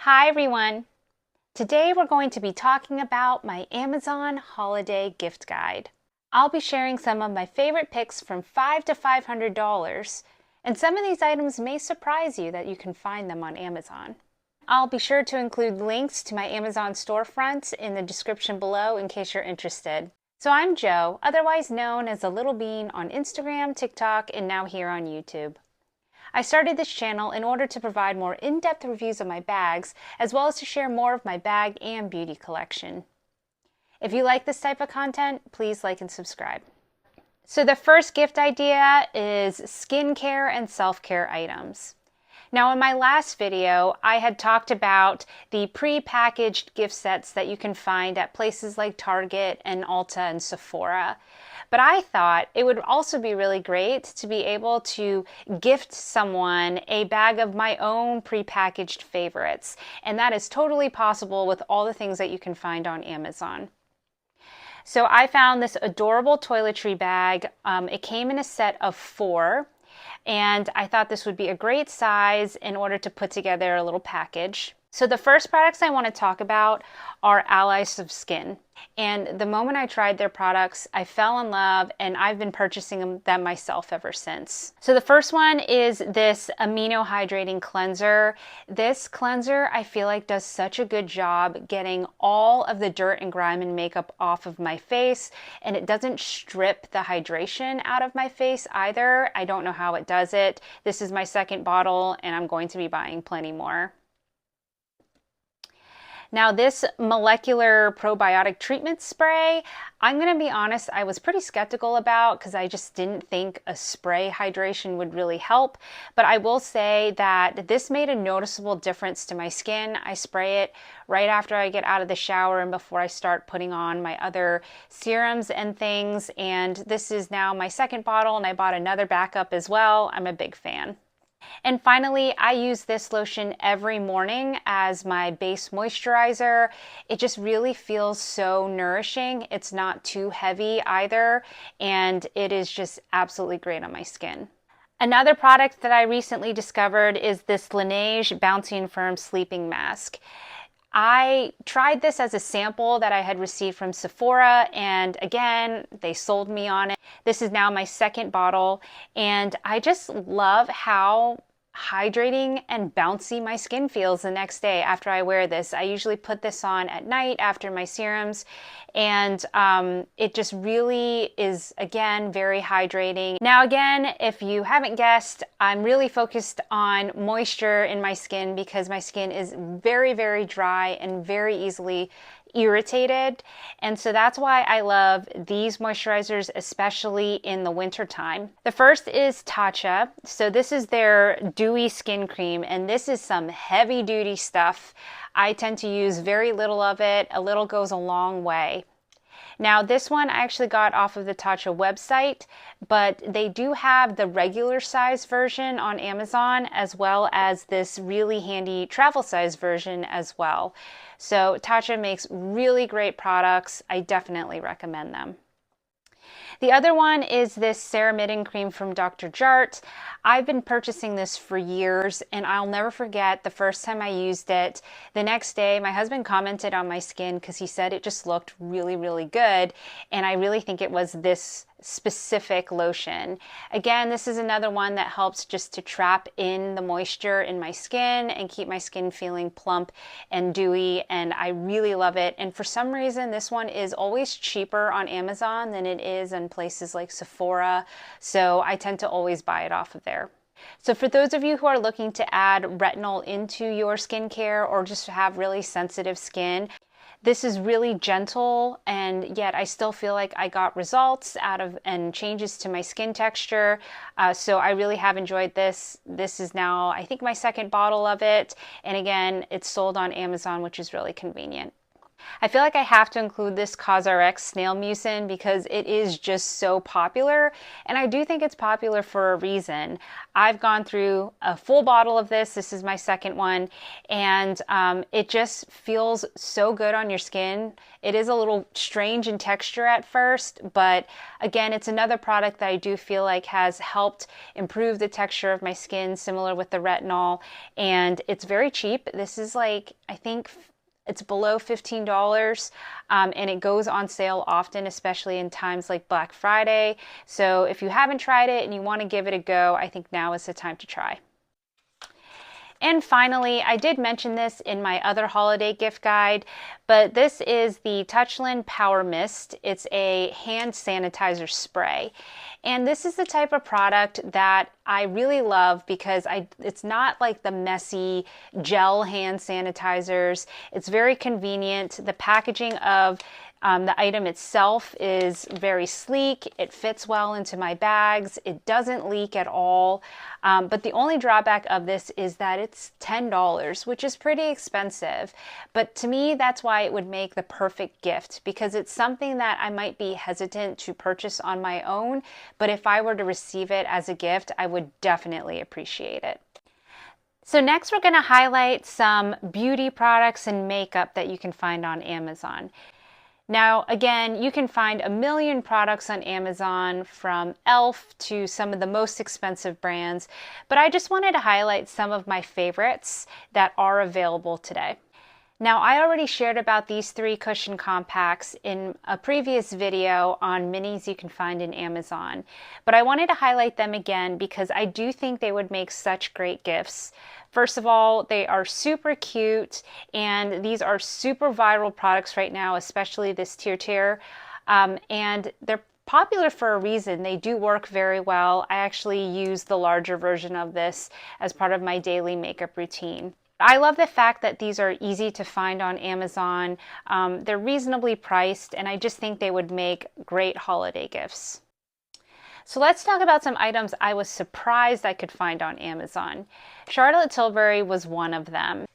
Hi everyone! Today we're going to be talking about my Amazon holiday gift guide. I'll be sharing some of my favorite picks from $5 to $500, and some of these items may surprise you that you can find them on Amazon. I'll be sure to include links to my Amazon storefront in the description below in case you're interested. So I'm Jo, otherwise known as the Little Bean on Instagram, TikTok, and now here on YouTube. I started this channel in order to provide more in-depth reviews of my bags, as well as to share more of my bag and beauty collection. If you like this type of content, please like and subscribe. So the first gift idea is skincare and self-care items. Now in my last video, I had talked about the pre-packaged gift sets that you can find at places like Target and Ulta and Sephora. But I thought it would also be really great to be able to gift someone a bag of my own pre-packaged favorites. And that is totally possible with all the things that you can find on Amazon. So I found this adorable toiletry bag. It came in a set of 4. And I thought this would be a great size in order to put together a little package. So the first products I want to talk about are Allies of Skin. And the moment I tried their products, I fell in love, and I've been purchasing them myself ever since. So the first one is this Amino Hydrating Cleanser. This cleanser I feel like does such a good job getting all of the dirt and grime and makeup off of my face, and it doesn't strip the hydration out of my face either. I don't know how it does it. This is my second bottle, and I'm going to be buying plenty more. Now this molecular probiotic treatment spray, I'm going to be honest, I was pretty skeptical about because I just didn't think a spray hydration would really help. But I will say that this made a noticeable difference to my skin. I spray it right after I get out of the shower and before I start putting on my other serums and things. And this is now my second bottle, and I bought another backup as well. I'm a big fan. And finally, I use this lotion every morning as my base moisturizer. It just really feels so nourishing. It's not too heavy either, and it is just absolutely great on my skin. Another product that I recently discovered is this Laneige Bouncy and Firm Sleeping Mask. I tried this as a sample that I had received from Sephora, and again, they sold me on it. This is now my second bottle, and I just love how hydrating and bouncy my skin feels the next day after I wear this. I usually put this on at night after my serums, and it just really is, again, very hydrating. Now again, if you haven't guessed, I'm really focused on moisture in my skin because my skin is very, very dry and very easily irritated, and so that's why I love these moisturizers, especially in the winter time. The first is Tatcha. So this is their dewy skin cream, and this is some heavy duty stuff. I tend to use very little of it. A little goes a long way. Now this one I actually got off of the Tatcha website, but they do have the regular size version on Amazon as well as this really handy travel size version as well. So Tatcha makes really great products. I definitely recommend them. The other one is this Ceramidin cream from Dr. Jart. I've been purchasing this for years, and I'll never forget the first time I used it. The next day, my husband commented on my skin because he said it just looked really, really good, and I really think it was this specific lotion. Again, this is another one that helps just to trap in the moisture in my skin and keep my skin feeling plump and dewy, and I really love it. And for some reason, this one is always cheaper on Amazon than it is in places like Sephora, so I tend to always buy it off of there. So for those of you who are looking to add retinol into your skincare or just have really sensitive skin, this is really gentle, and yet I still feel like I got results out of and changes to my skin texture. So I really have enjoyed this. This is now, I think, my second bottle of it. And again, it's sold on Amazon, which is really convenient. I feel like I have to include this COSRX Snail Mucin because it is just so popular, and I do think it's popular for a reason. I've gone through a full bottle of this. This is my second one, and it just feels so good on your skin. It is a little strange in texture at first, but again, it's another product that I do feel like has helped improve the texture of my skin, similar with the retinol, and it's very cheap. This is like, I think it's below $15, and it goes on sale often, especially in times like Black Friday. So if you haven't tried it and you want to give it a go, I think now is the time to try. And finally, I did mention this in my other holiday gift guide, but this is the Touchland Power Mist. It's a hand sanitizer spray. And this is the type of product that I really love because it's not like the messy gel hand sanitizers. It's very convenient. The packaging of the item itself is very sleek. It fits well into my bags. It doesn't leak at all. But the only drawback of this is that it's $10, which is pretty expensive. But to me, that's why it would make the perfect gift, because it's something that I might be hesitant to purchase on my own. But if I were to receive it as a gift, I would definitely appreciate it. So next we're going to highlight some beauty products and makeup that you can find on Amazon. Now, again, you can find a million products on Amazon, from e.l.f. to some of the most expensive brands, but I just wanted to highlight some of my favorites that are available today. Now, I already shared about these 3 cushion compacts in a previous video on minis you can find in Amazon, but I wanted to highlight them again because I do think they would make such great gifts. First of all, they are super cute, and these are super viral products right now, especially this Tear, and they're popular for a reason. They do work very well. I actually use the larger version of this as part of my daily makeup routine. I love the fact that these are easy to find on Amazon. They're reasonably priced, and I just think they would make great holiday gifts. So let's talk about some items I was surprised I could find on Amazon. Charlotte Tilbury was one of them.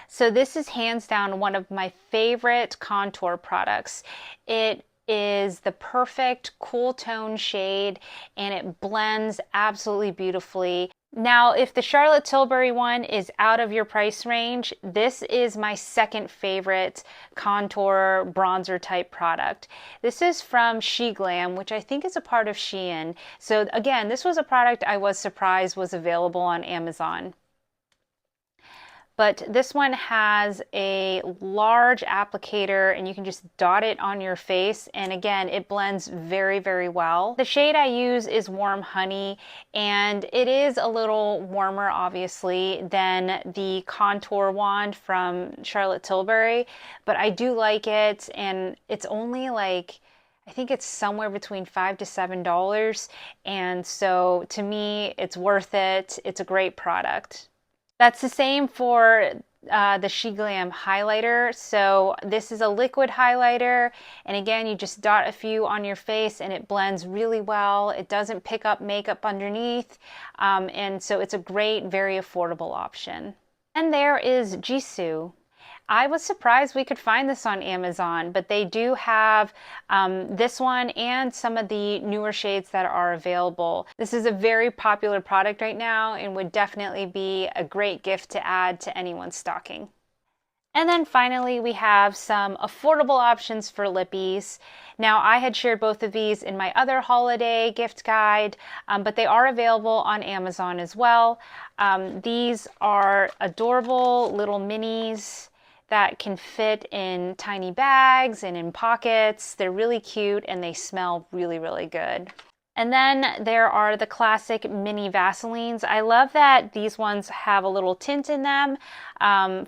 So this is hands down one of my favorite contour products. It is the perfect cool tone shade, and it blends absolutely beautifully. Now, if the Charlotte Tilbury one is out of your price range, this is my second favorite contour bronzer type product. This is from SHEglam, which I think is a part of Shein. So again, this was a product I was surprised was available on Amazon. But this one has a large applicator, and you can just dot it on your face, and again, it blends very, very well. The shade I use is Warm Honey, and it is a little warmer, obviously, than the contour wand from Charlotte Tilbury, but I do like it, and it's only like, I think it's somewhere between $5 to $7, and so to me, it's worth it. It's a great product. That's the same for the SHEglam highlighter. So this is a liquid highlighter, and again, you just dot a few on your face and it blends really well. It doesn't pick up makeup underneath, and so it's a great, very affordable option. And there is Gisou. I was surprised we could find this on Amazon, but they do have this one and some of the newer shades that are available. This is a very popular product right now and would definitely be a great gift to add to anyone's stocking. And then finally, we have some affordable options for Lippies. Now, I had shared both of these in my other holiday gift guide, but they are available on Amazon as well. These are adorable little minis that can fit in tiny bags and in pockets. They're really cute and they smell really, really good. And then there are the classic mini Vaselines. I love that these ones have a little tint in them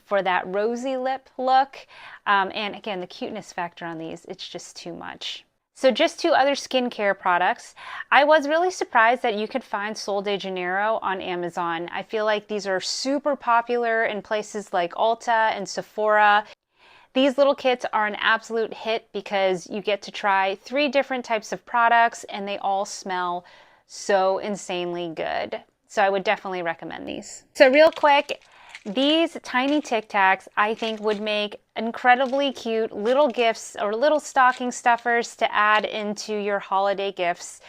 for that rosy lip look. And again, the cuteness factor on these, it's just too much. So just 2 other skincare products. I was really surprised that you could find Sol de Janeiro on Amazon. I feel like these are super popular in places like Ulta and Sephora. These little kits are an absolute hit because you get to try 3 different types of products and they all smell so insanely good. So I would definitely recommend these. So real quick, These tiny TicTacs, I think, would make incredibly cute little gifts or little stocking stuffers to add into your holiday gifts.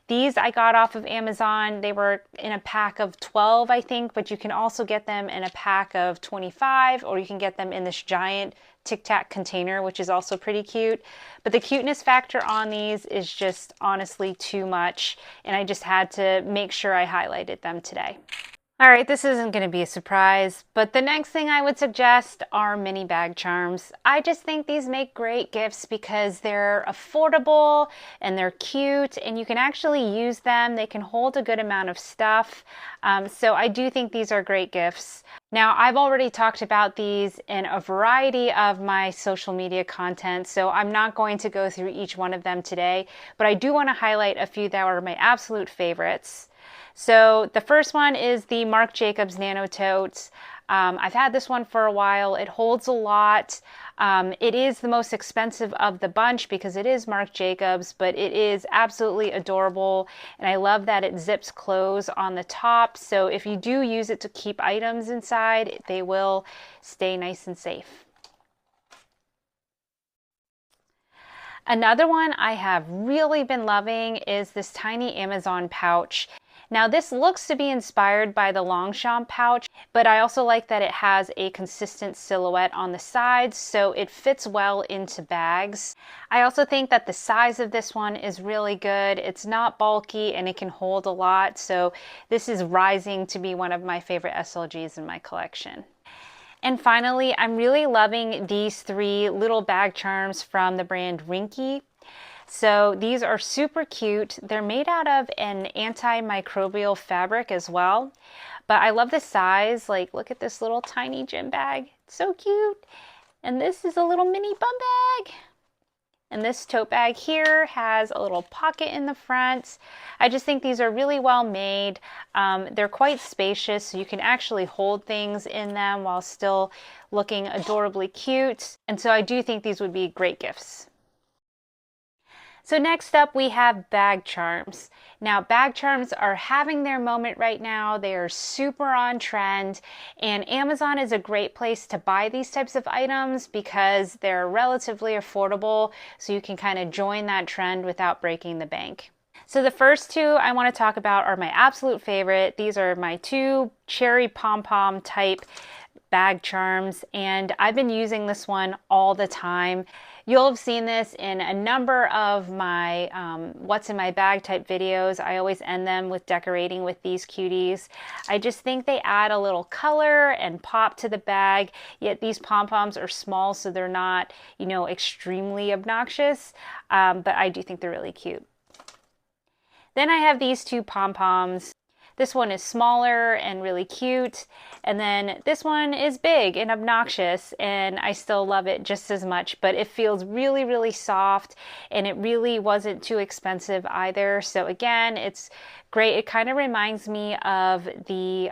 These I got off of Amazon. They were in a pack of 12, I think, but you can also get them in a pack of 25, or you can get them in this giant Tic Tac container, which is also pretty cute. But the cuteness factor on these is just honestly too much, and I just had to make sure I highlighted them today. All right, this isn't going to be a surprise, but the next thing I would suggest are mini bag charms. I just think these make great gifts because they're affordable and they're cute and you can actually use them. They can hold a good amount of stuff. So I do think these are great gifts. Now, I've already talked about these in a variety of my social media content, so I'm not going to go through each one of them today, but I do want to highlight a few that are my absolute favorites. So the first one is the Marc Jacobs Nano Totes. I've had this one for a while. It holds a lot. It is the most expensive of the bunch because it is Marc Jacobs, but it is absolutely adorable. And I love that it zips close on the top. So if you do use it to keep items inside, they will stay nice and safe. Another one I have really been loving is this tiny Amazon pouch. Now this looks to be inspired by the Longchamp pouch, but I also like that it has a consistent silhouette on the sides, so it fits well into bags. I also think that the size of this one is really good. It's not bulky and it can hold a lot, so this is rising to be one of my favorite SLGs in my collection. And finally, I'm really loving these three little bag charms from the brand Ringke. So these are super cute. They're made out of an antimicrobial fabric as well. But I love the size. Like, look at this little tiny gym bag. It's so cute. And this is a little mini bum bag. And this tote bag here has a little pocket in the front. I just think these are really well made. They're quite spacious, so you can actually hold things in them while still looking adorably cute. And so I do think these would be great gifts. So next up we have bag charms. Now bag charms are having their moment right now. They are super on trend and Amazon is a great place to buy these types of items because they're relatively affordable, so you can kind of join that trend without breaking the bank. So the first two I want to talk about are my absolute favorite. These are my two cherry Pom Pom type bag charms and I've been using this one all the time. You'll have seen this in a number of my what's in my bag type videos. I always end them with decorating with these cuties. I just think they add a little color and pop to the bag, yet these pom-poms are small so they're not, you know, extremely obnoxious, but I do think they're really cute. Then I have these two pom-poms. This one is smaller and really cute, and then this one is big and obnoxious, and I still love it just as much, but it feels really, really soft, and it really wasn't too expensive either. So again, it's great. It kind of reminds me of the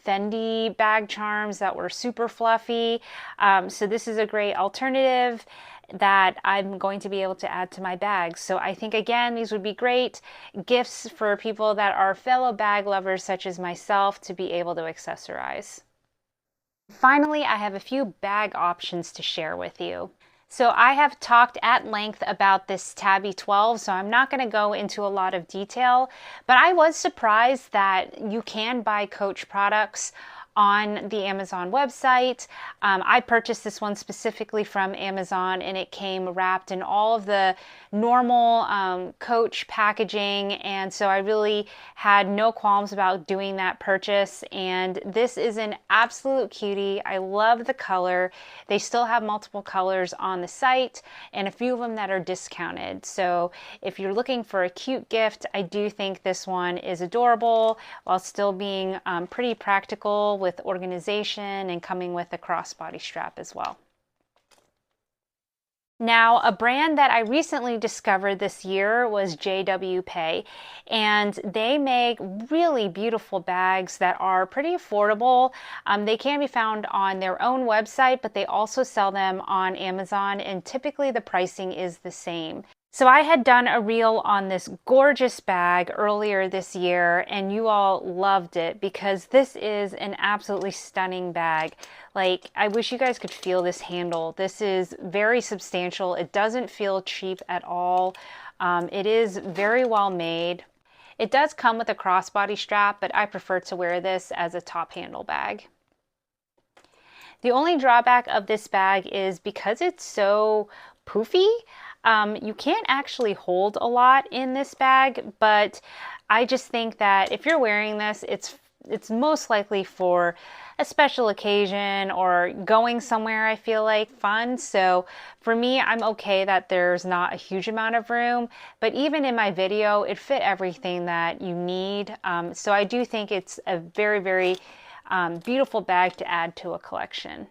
Fendi bag charms that were super fluffy. So this is a great alternative that I'm going to be able to add to my bags. So I think again these would be great gifts for people that are fellow bag lovers such as myself to be able to accessorize. Finally, I have a few bag options to share with you. So I have talked at length about this Tabby 12, so I'm not going to go into a lot of detail, but I was surprised that you can buy Coach products on the Amazon website. I purchased this one specifically from Amazon and it came wrapped in all of the normal Coach packaging, and so I really had no qualms about doing that purchase, and this is an absolute cutie. I love the color. They still have multiple colors on the site and a few of them that are discounted, so if you're looking for a cute gift, I do think this one is adorable while still being pretty practical with organization and coming with a crossbody strap as well. Now, a brand that I recently discovered this year was JW Pay, and they make really beautiful bags that are pretty affordable. They can be found on their own website, but they also sell them on Amazon, and typically the pricing is the same. So I had done a reel on this gorgeous bag earlier this year and you all loved it because this is an absolutely stunning bag. Like, I wish you guys could feel this handle. This is very substantial. It doesn't feel cheap at all. It is very well made. It does come with a crossbody strap, but I prefer to wear this as a top handle bag. The only drawback of this bag is because it's so poofy, you can't actually hold a lot in this bag, but I just think that if you're wearing this, it's most likely for a special occasion or going somewhere, I feel like, fun. So for me, I'm okay that there's not a huge amount of room, but even in my video, it fit everything that you need. So I do think it's a very, very beautiful bag to add to a collection.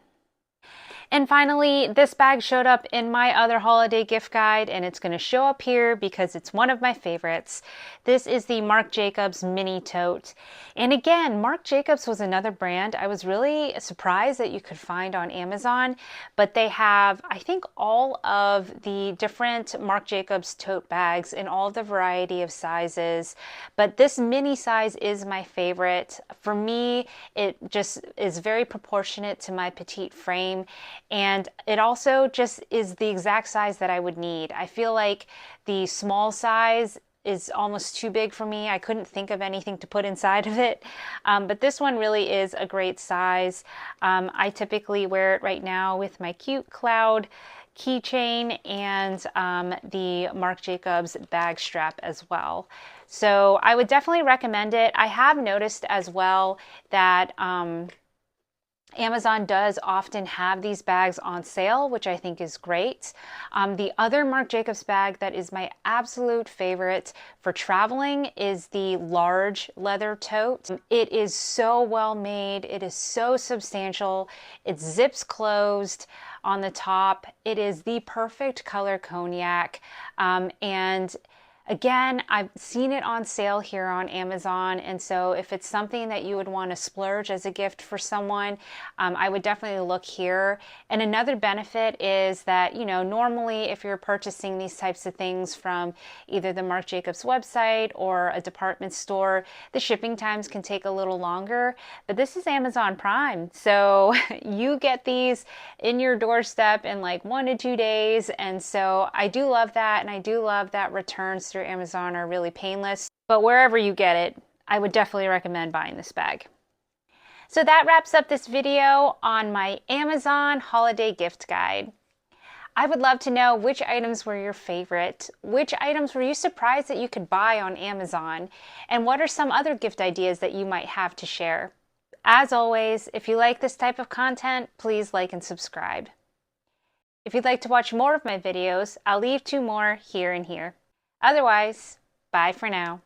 And finally, this bag showed up in my other holiday gift guide, and it's going to show up here because it's one of my favorites. This is the Marc Jacobs mini tote. And again, Marc Jacobs was another brand I was really surprised that you could find on Amazon, but they have, I think, all of the different Marc Jacobs tote bags in all the variety of sizes. But this mini size is my favorite. For me, it just is very proportionate to my petite frame. And it also just is the exact size that I would need. I feel like the small size is almost too big for me. I couldn't think of anything to put inside of it. But this one really is a great size. I typically wear it right now with my cute cloud keychain and the Marc Jacobs bag strap as well. So I would definitely recommend it. I have noticed as well that Amazon does often have these bags on sale, which I think is great. The other Marc Jacobs bag that is my absolute favorite for traveling is the large leather tote. It is so well made. It is so substantial. It zips closed on the top. It is the perfect color cognac. And again, I've seen it on sale here on Amazon, and so if it's something that you would want to splurge as a gift for someone, I would definitely look here. And another benefit is that, you know, normally if you're purchasing these types of things from either the Marc Jacobs website or a department store, the shipping times can take a little longer, but this is Amazon Prime, so you get these in your doorstep in like 1 to 2 days, and so I do love that, and I do love that returns through Amazon are really painless. But wherever you get it, I would definitely recommend buying this bag. So that wraps up this video on my Amazon holiday gift guide. I would love to know which items were your favorite, which items were you surprised that you could buy on Amazon, and what are some other gift ideas that you might have to share. As always, if you like this type of content, please like and subscribe. If you'd like to watch more of my videos, I'll leave 2 more here and here. Otherwise, bye for now.